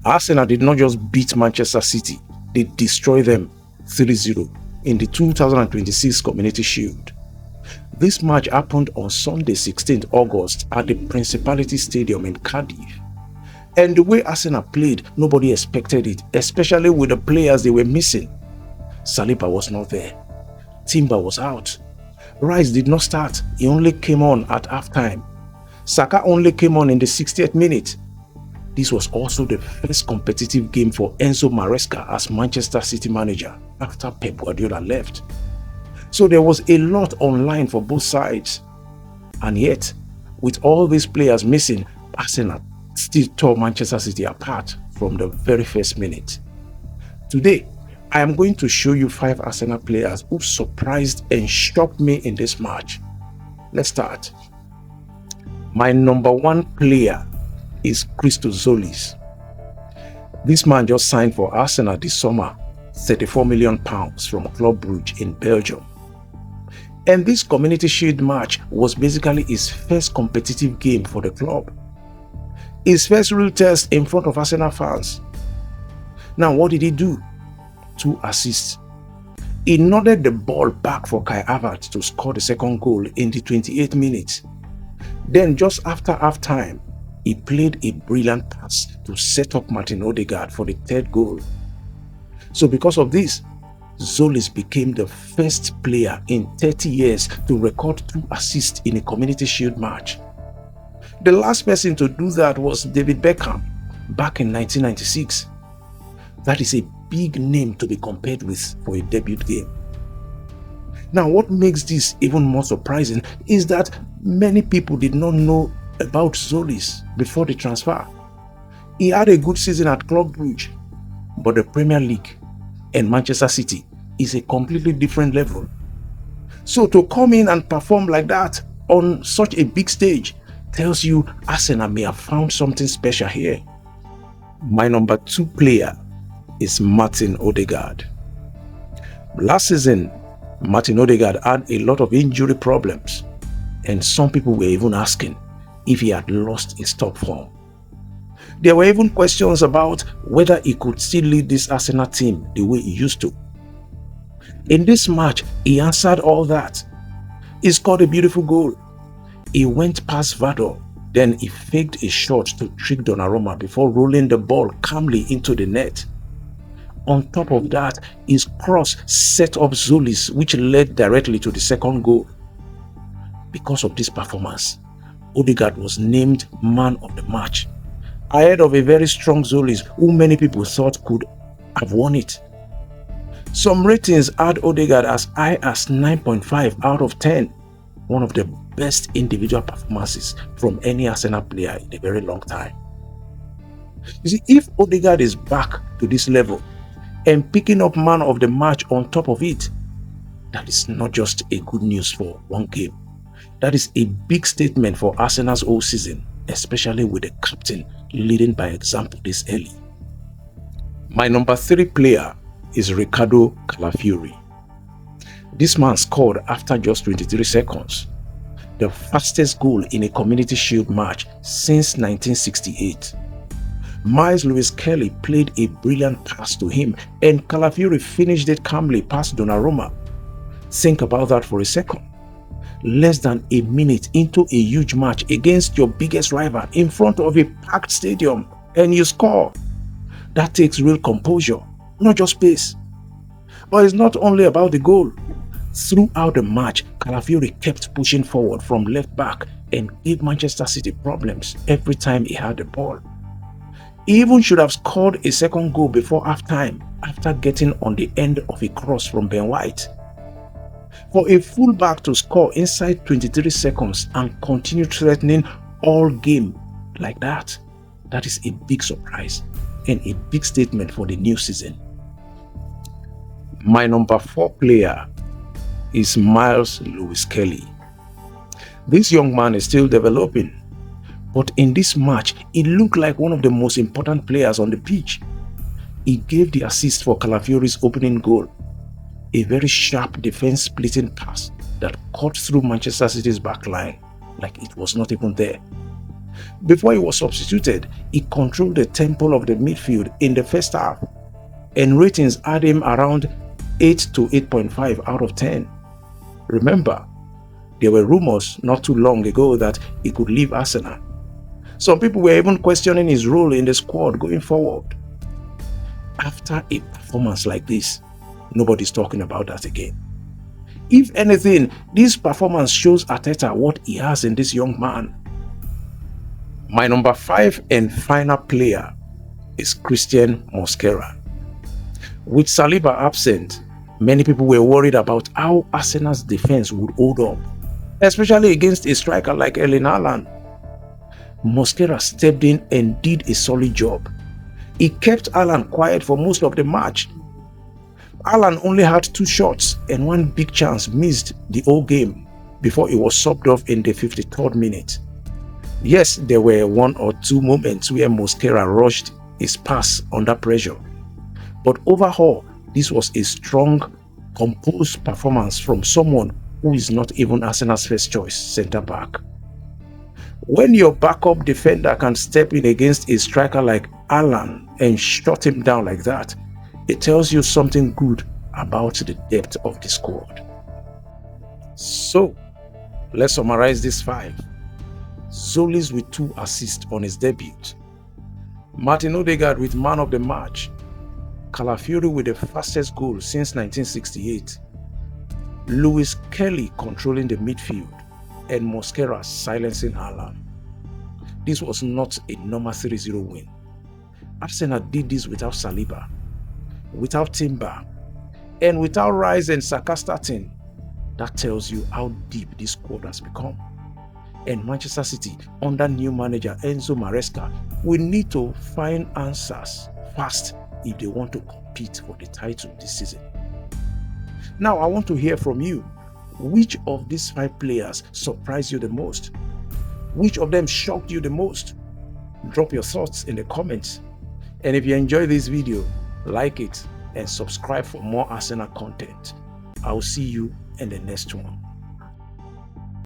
Arsenal did not just beat Manchester City, they destroyed them 3-0 in the 2026 Community Shield. This match happened on Sunday 16th August at the Principality Stadium in Cardiff. And the way Arsenal played, nobody expected it, especially with the players they were missing. Saliba was not there. Timber was out. Rice did not start, he only came on at halftime. Saka only came on in the 60th minute. This was also the first competitive game for Enzo Maresca as Manchester City manager after Pep Guardiola left. So there was a lot online for both sides. And yet, with all these players missing, Arsenal still tore Manchester City apart from the very first minute. Today, I am going to show you 5 Arsenal players who surprised and shocked me in this match. Let's start. My number 1 player is Christos Tzolis. This man just signed for Arsenal this summer, £34 million from Club Brugge in Belgium. And this Community Shield match was basically his first competitive game for the club. His first real test in front of Arsenal fans. Now, what did he do? 2 assists. He nodded the ball back for Kai Havertz to score the second goal in the 28th minute. Then just after half-time, he played a brilliant pass to set up Martin Ødegaard for the 3rd goal. So because of this, Tzolis became the first player in 30 years to record 2 assists in a Community Shield match. The last person to do that was David Beckham back in 1996. That is a big name to be compared with for a debut game. Now, what makes this even more surprising is that many people did not know about Tzolis before the transfer. He had a good season at Club Brugge, but the Premier League and Manchester City is a completely different level. So to come in and perform like that on such a big stage tells you Arsenal may have found something special here. My number 2 player is Martin Ødegaard. Last season, Martin Ødegaard had a lot of injury problems, and some people were even asking if he had lost his top form. There were even questions about whether he could still lead this Arsenal team the way he used to. In this match, he answered all that. He scored a beautiful goal. He went past Vado, then he faked a shot to trick Donnarumma before rolling the ball calmly into the net. On top of that, his cross set up Tzolis, which led directly to the second goal. Because of this performance, Ødegaard was named man of the match, ahead of a very strong Tzolis who many people thought could have won it. Some ratings had Ødegaard as high as 9.5 out of 10, one of the best individual performances from any Arsenal player in a very long time. You see, if Ødegaard is back to this level and picking up man of the match on top of it, that is not just a good news for one game. That is a big statement for Arsenal's whole season, especially with the captain leading by example this early. My number 3 player is Riccardo Calafiori. This man scored after just 23 seconds, the fastest goal in a Community Shield match since 1968. Myles Lewis-Skelly played a brilliant pass to him and Calafiori finished it calmly past Donnarumma. Think about that for a second. Less than a minute into a huge match against your biggest rival in front of a packed stadium and you score. That takes real composure, not just pace. But it's not only about the goal. Throughout the match, Calafiori kept pushing forward from left back and gave Manchester City problems every time he had the ball. He even should have scored a second goal before halftime after getting on the end of a cross from Ben White. For a fullback to score inside 23 seconds and continue threatening all game like that, that is a big surprise and a big statement for the new season. My number 4 player is Myles Lewis-Skelly. This young man is still developing, but in this match, he looked like one of the most important players on the pitch. He gave the assist for Calafiori's opening goal, a very sharp defense-splitting pass that cut through Manchester City's back line like it was not even there. Before he was substituted, he controlled the tempo of the midfield in the first half, and ratings had him around 8 to 8.5 out of 10. Remember, there were rumors not too long ago that he could leave Arsenal. Some people were even questioning his role in the squad going forward. After a performance like this, nobody's talking about that again. If anything, this performance shows Arteta what he has in this young man. My number 5 and final player is Cristhian Mosquera. With Saliba absent, many people were worried about how Arsenal's defense would hold up, especially against a striker like Erling Haaland. Mosquera stepped in and did a solid job. He kept Haaland quiet for most of the match. Haaland only had 2 shots and 1 big chance missed the whole game before he was subbed off in the 53rd minute. Yes, there were 1 or 2 moments where Mosquera rushed his pass under pressure, but overall, this was a strong, composed performance from someone who is not even Arsenal's first choice centre-back. When your backup defender can step in against a striker like Haaland and shut him down like that, it tells you something good about the depth of the squad. So, let's summarize this 5. Tzolis with 2 assists on his debut. Martin Ødegaard with man of the match. Calafiori with the fastest goal since 1968. Lewis-Skelly controlling the midfield, and Mosquera silencing Haaland. This was not a normal 3-0 win. Arsenal did this without Saliba, without Timber, and without Rice and Saka starting. That tells you how deep this squad has become. And Manchester City, under new manager Enzo Maresca, will need to find answers fast if they want to compete for the title this season. Now, I want to hear from you. Which of these 5 players surprised you the most? Which of them shocked you the most? Drop your thoughts in the comments. And if you enjoyed this video, like it and subscribe for more Arsenal content. I'll see you in the next one.